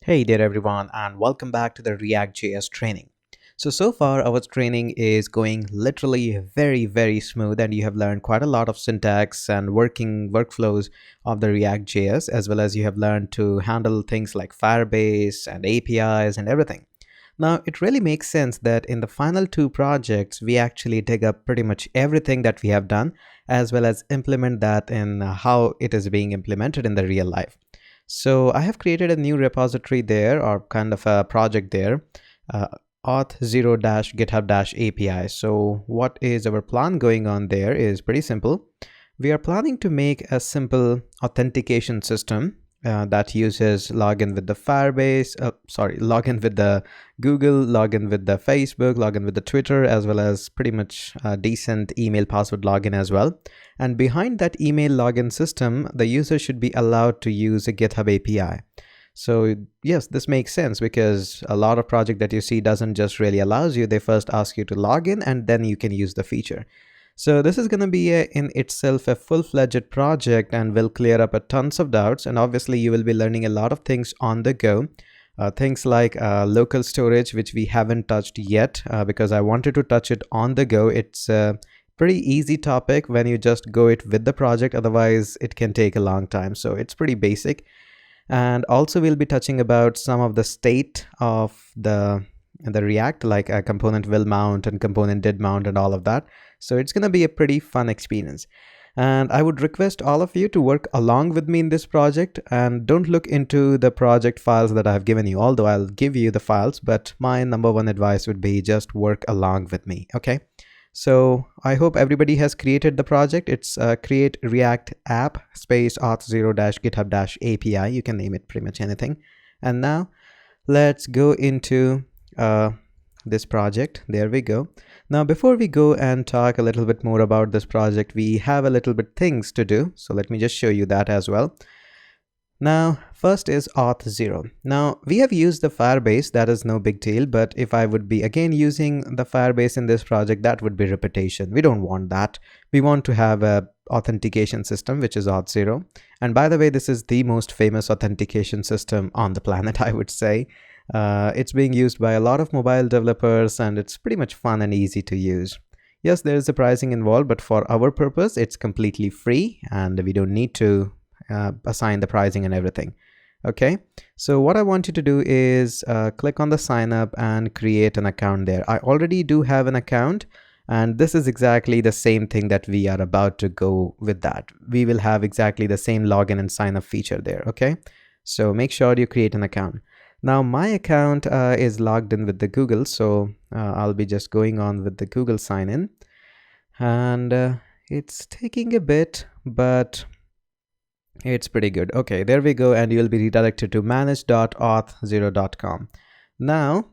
Hey there everyone, and welcome back to the React.js training. So far our training is going literally very smooth, and you have learned quite a lot of syntax and working workflows of the React.js, as well as you have learned to handle things like firebase and APIs and everything. Now it really makes sense that in the final two projects we actually dig up pretty much everything that we have done, as well as implement that in how it is being implemented in the real life. So I have created a new repository there, or kind of a project there, uh, auth0-github-api. So what is our plan going on there is pretty simple. We are planning to make a simple authentication system that uses login with the Firebase, login with the Google, login with the Facebook, login with the Twitter, as well as pretty much a decent email password login as well. And behind that email login system, the user should be allowed to use a GitHub API. So yes, this makes sense because a lot of project that you see doesn't just really allows you. They first ask you to log in and then you can use the feature. So this is going to be in itself a full-fledged project and will clear up a tons of doubts. And obviously you will be learning a lot of things on the go. Things like local storage, which we haven't touched yet because I wanted to touch it on the go. It's a pretty easy topic when you just go it with the project. Otherwise it can take a long time. So it's pretty basic. And also we'll be touching about some of the state of the React, like a component will mount and component did mount and all of that. So it's going to be a pretty fun experience. And I would request all of you to work along with me in this project, and don't look into the project files that I've given you, although I'll give you the files, but my number one advice would be just work along with me. Okay. So I hope everybody has created the project. It's create React app space auth0-github-api. You can name it pretty much anything. And now let's go into this project. There we go. Now before we go and talk a little bit more about this project, we have a little bit things to do. So let me just show you that as well. Now first is auth0. Now we have used the Firebase, that is no big deal, but if I would be again using the Firebase in this project, that would be repetition. We don't want that. We want to have a authentication system, which is auth0. And by the way, this is the most famous authentication system on the planet, I would say. It's being used by a lot of mobile developers and it's pretty much fun and easy to use. Yes, there is a pricing involved, but for our purpose, it's completely free and we don't need to assign the pricing and everything. Okay, so what I want you to do is click on the sign up and create an account there. I already do have an account, and this is exactly the same thing that we are about to go with that. We will have exactly the same login and sign up feature there. Okay, so make sure you create an account. Now my account is logged in with the Google, so I'll be just going on with the Google sign in, and it's taking a bit, but it's pretty good. Okay, there we go, and you'll be redirected to manage.auth0.com. Now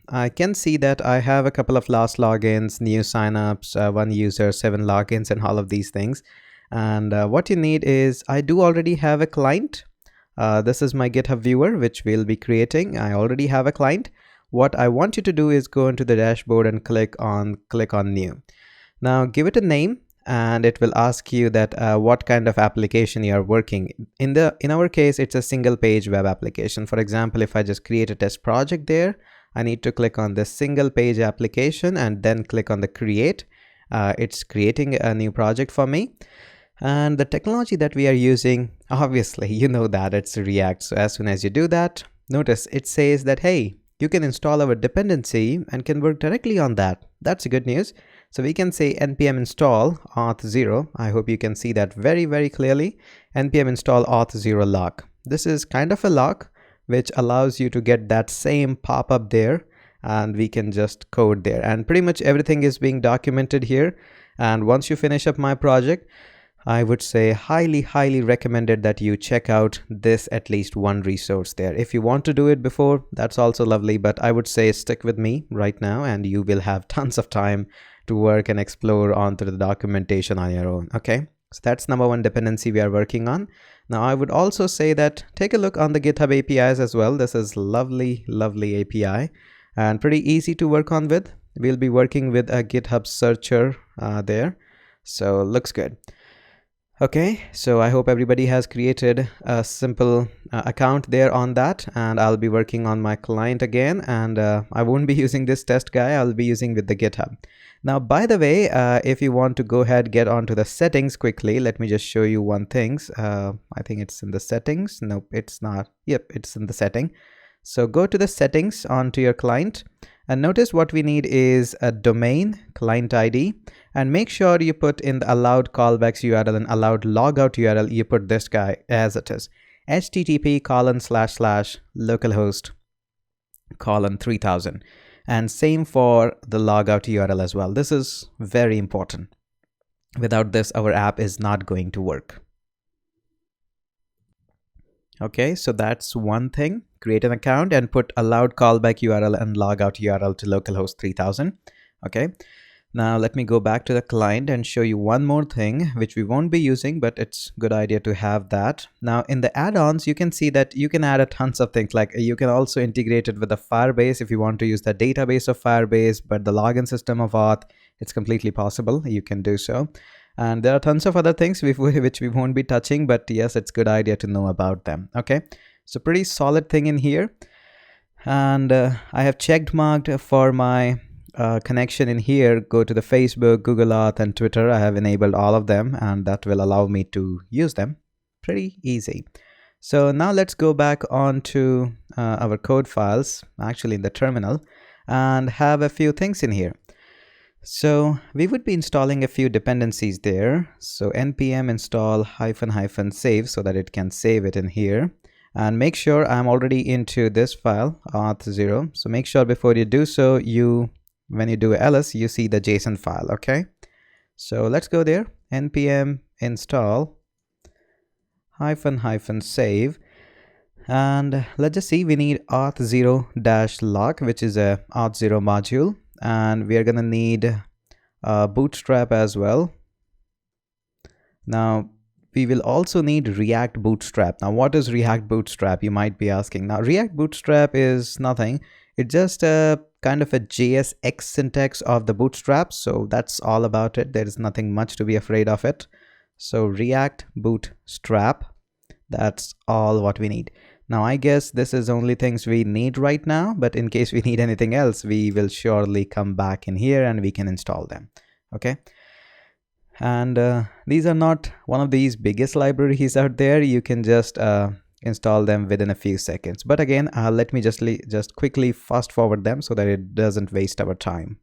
I can see that I have a couple of last logins, new signups, one user, 7 logins, and all of these things. And what you need is, I do already have a client. This is my GitHub viewer, which we'll be creating. I already have a client. What I want you to do is go into the dashboard and click on new. Now give it a name, and it will ask you that what kind of application you are working in our case, it's a single page web application. For example, if I just create a test project there, I need to click on the single page application and then click on the create. It's creating a new project for me. And the technology that we are using, obviously you know that it's React. So as soon as you do that, notice it says that, hey, you can install our dependency and can work directly on that. That's good news. So we can say npm install auth0. I hope you can see that very clearly. Npm install auth0 lock. This is kind of a lock which allows you to get that same pop-up there, and we can just code there, and pretty much everything is being documented here. And once you finish up my project, I would say highly recommended that you check out this at least one resource there. If you want to do it before, that's also lovely, but I would say stick with me right now and you will have tons of time to work and explore onto the documentation on your own. Okay, so that's number one dependency we are working on. Now I would also say that take a look on the GitHub APIs as well. This is lovely API and pretty easy to work on with. We'll be working with a GitHub searcher there, so looks good. Okay, so I hope everybody has created a simple account there on that, and I'll be working on my client again, and I won't be using this test guy. I'll be using with the GitHub. Now, by the way, if you want to go ahead, get onto the settings quickly, let me just show you one thing. I think it's in the settings. Nope, it's not. Yep, it's in the setting. So go to the settings onto your client, and notice what we need is a domain, client ID, and make sure you put in the allowed callbacks URL and allowed logout URL. You put this guy as it is, http://localhost:3000, and same for the logout URL as well. This is very important. Without this, our app is not going to work. Okay, so that's one thing. Create an account and put allowed callback URL and logout URL to localhost 3000. Okay, now let me go back to the client and show you one more thing which we won't be using, but it's a good idea to have that. Now in the add-ons, you can see that you can add a tons of things, like you can also integrate it with the Firebase if you want to use the database of Firebase, but the login system of auth, it's completely possible. You can do so. And there are tons of other things which we won't be touching, but yes, it's a good idea to know about them. Okay, so pretty solid thing in here. And I have checked marked for my connection in here. Go to the Facebook, Google Auth, and Twitter. I have enabled all of them, and that will allow me to use them. Pretty easy. So now let's go back onto our code files, actually in the terminal, and have a few things in here. So we would be installing a few dependencies there. So npm install -- save so that it can save it in here. And make sure I'm already into this file, auth0. So make sure before you do so, when you do ls, you see the JSON file, okay? So let's go there, npm install -- save. And let's just see, we need auth0-lock, which is a auth0 module. And we are going to need Bootstrap as well. Now we will also need React Bootstrap. Now what is React Bootstrap, you might be asking. Now React Bootstrap is nothing. It's just a kind of a JSX syntax of the Bootstrap. So that's all about it. There is nothing much to be afraid of it. So React Bootstrap, that's all what we need. Now, I guess this is only things we need right now, but in case we need anything else, we will surely come back in here and we can install them. Okay. And these are not one of these biggest libraries out there. You can just install them within a few seconds. But again, let me just quickly fast forward them so that it doesn't waste our time.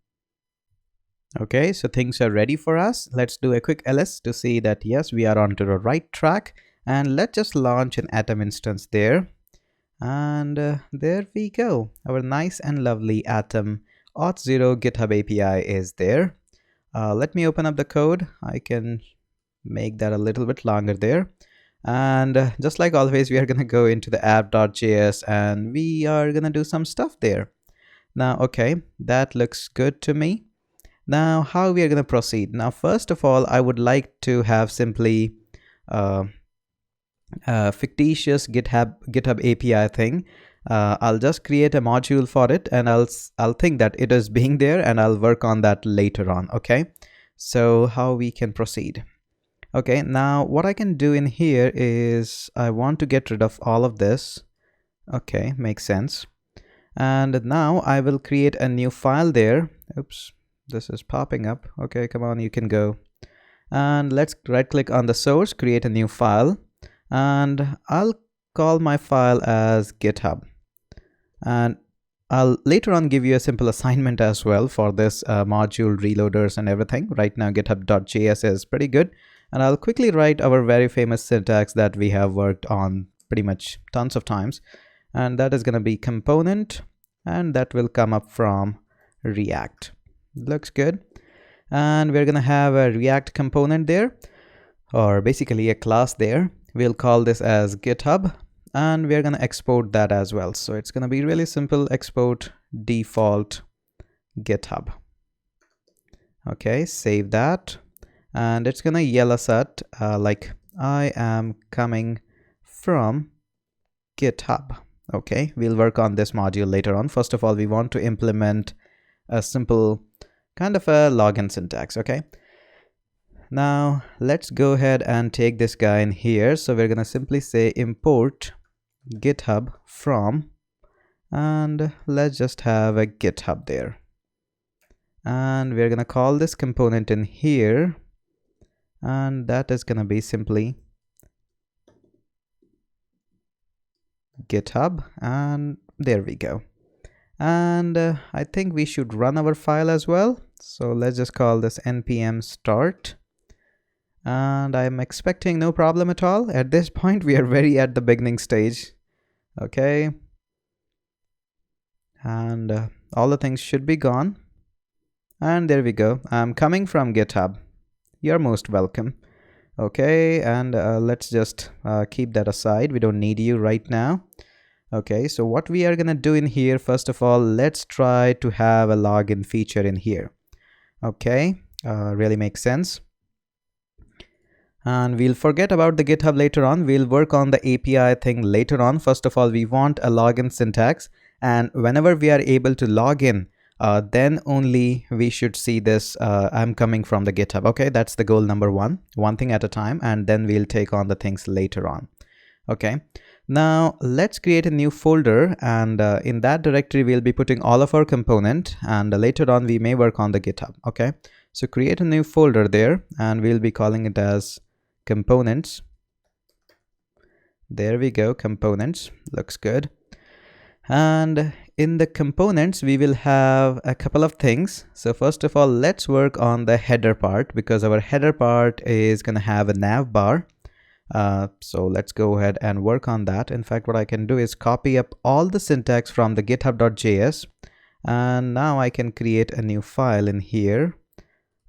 Okay, so things are ready for us. Let's do a quick ls to see that yes, we are onto the right track. And let's just launch an Atom instance there. And there we go. Our nice and lovely Atom auth0 GitHub API is there. Let me open up the code. I can make that a little bit longer there. And just like always, we are going to go into the app.js and we are going to do some stuff there. Now, okay, that looks good to me. Now, how we are going to proceed? Now, first of all, I would like to have simply fictitious GitHub API thing. I'll just create a module for it and I'll think that it is being there and I'll work on that later on. Okay, so how we can proceed? Okay, now what I can do in here is I want to get rid of all of this. Okay, makes sense. And now I will create a new file there. Oops, this is popping up. Okay, come on, you can go. And let's right click on the source, create a new file. And I'll call my file as GitHub. And I'll later on give you a simple assignment as well for this module reloaders and everything. Right now, github.js is pretty good. And I'll quickly write our very famous syntax that we have worked on pretty much tons of times. And that is going to be component. And that will come up from React. Looks good. And we're going to have a React component there, or basically a class there. We'll call this as GitHub, and we're going to export that as well. So it's going to be really simple, export default GitHub. Okay, save that. And it's going to yell us at like, I am coming from GitHub. Okay, we'll work on this module later on. First of all, we want to implement a simple kind of a login syntax. Okay. Now let's go ahead and take this guy in here. So we're gonna simply say import GitHub from, and let's just have a GitHub there. And we're gonna call this component in here, and that is gonna be simply GitHub, and there we go. And I think we should run our file as well. So let's just call this npm start, and I'm expecting no problem at all. At this point we are very at the beginning stage. Okay, and all the things should be gone, and there we go. I'm coming from GitHub. You're most welcome. Okay, and let's just keep that aside. We don't need you right now. Okay, so what we are gonna do in here, first of all, let's try to have a login feature in here. Okay, really makes sense. And we'll forget about the GitHub later on. We'll work on the API thing later on. First of all, we want a login syntax, and whenever we are able to log in, then only we should see this I'm coming from the GitHub. Okay, that's the goal number one thing at a time, and then we'll take on the things later on. Okay, now let's create a new folder, and in that directory we'll be putting all of our component, and later on we may work on the GitHub. Okay, so create a new folder there, and we'll be calling it as components. There we go, components, looks good. And in the components we will have a couple of things. So first of all, let's work on the header part, because our header part is going to have a nav bar. So let's go ahead and work on that. In fact, what I can do is copy up all the syntax from the github.js, and now I can create a new file in here,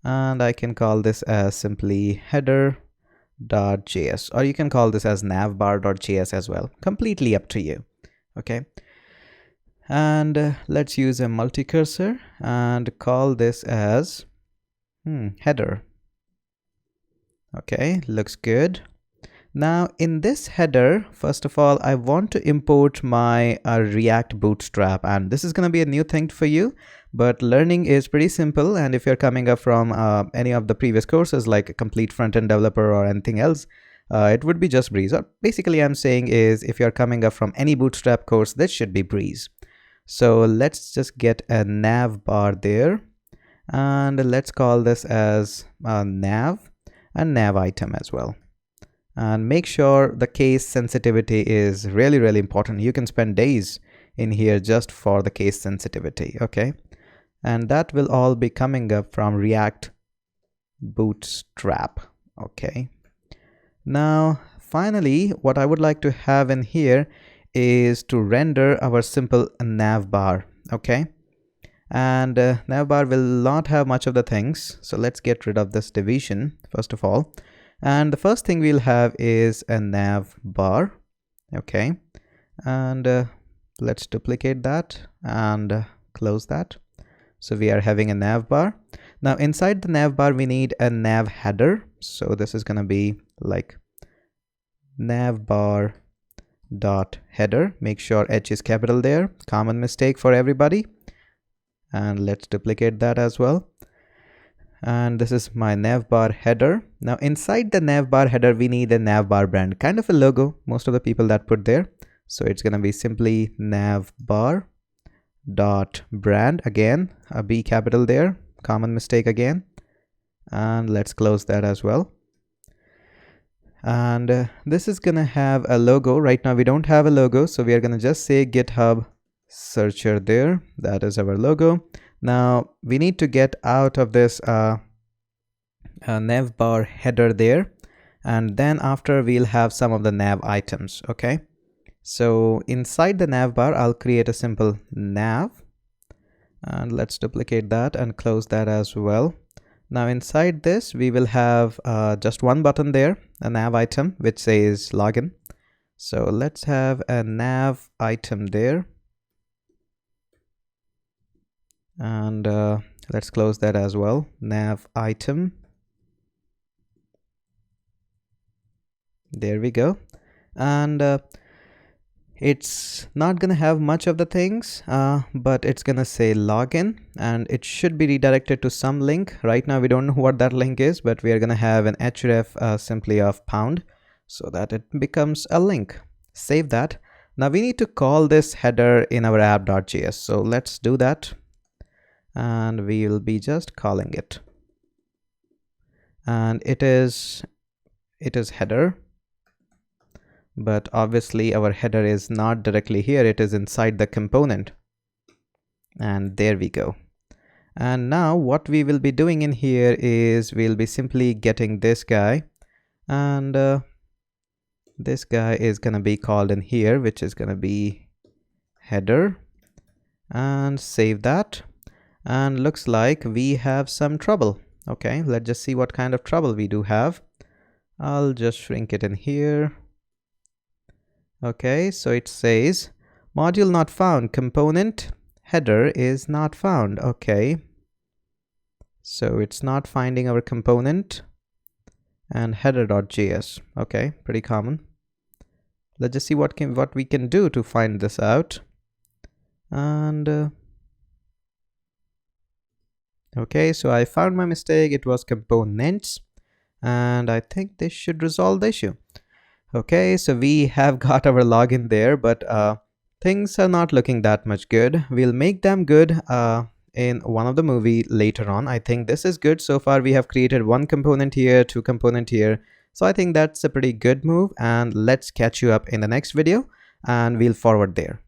and I can call this as simply header.js, or you can call this as navbar.js as well, completely up to you. Okay, and let's use a multi-cursor and call this as header. Okay, looks good. Now in this header, first of all, I want to import my React Bootstrap, and this is going to be a new thing for you, but learning is pretty simple. And if you're coming up from any of the previous courses like a complete front-end developer or anything else, it would be just breeze. Or basically I'm saying is, if you're coming up from any Bootstrap course, this should be breeze. So let's just get a nav bar there, and let's call this as nav and nav item as well. And make sure the case sensitivity is really important. You can spend days in here just for the case sensitivity. Okay, and that will all be coming up from React Bootstrap. Okay, now finally what I would like to have in here is to render our simple nav bar. Okay, and nav bar will not have much of the things, so let's get rid of this division first of all. And the first thing we'll have is a nav bar. Okay, and let's duplicate that and close that. So we are having a nav bar. Now inside the nav bar we need a nav header, so this is going to be like nav bar dot header. Make sure H is capital there, common mistake for everybody. And let's duplicate that as well. And this is my navbar header. Now inside the navbar header we need a navbar brand, kind of a logo, most of the people that put there. So it's going to be simply navbar dot brand, again a B capital there, common mistake again. And let's close that as well. And this is going to have a logo. Right now we don't have a logo, so we are going to just say GitHub searcher there. That is our logo. Now we need to get out of this navbar header there, and then after we'll have some of the nav items. Okay, so inside the navbar I'll create a simple nav, and let's duplicate that and close that as well. Now inside this we will have just one button there, a nav item which says login. So let's have a nav item there, and let's close that as well, nav item. There we go. And It's not gonna have much of the things, but it's gonna say login, and it should be redirected to some link. Right now we don't know what that link is, but we are gonna have an href simply of pound so that it becomes a link. Save that. Now we need to call this header in our app.js, so let's do that, and we'll be just calling it, and it is header. But obviously our header is not directly here, it is inside the component. And there we go. And now what we will be doing in here is we'll be simply getting this guy, and this guy is gonna be called in here, which is gonna be header, and save that. And looks like we have some trouble. Okay, let's just see what kind of trouble we do have. I'll just shrink it in here. Okay, so it says module not found, component header is not found. Okay, so it's not finding our component and header.js. Okay, pretty common. Let's just see what we can do to find this out. And okay, so I found my mistake. It was components, and I think this should resolve the issue. Okay, so we have got our login there, but things are not looking that much good. We'll make them good in one of the movie later on. I think this is good. So far we have created one component here, two component here. So I think that's a pretty good move, and let's catch you up in the next video and we'll forward there.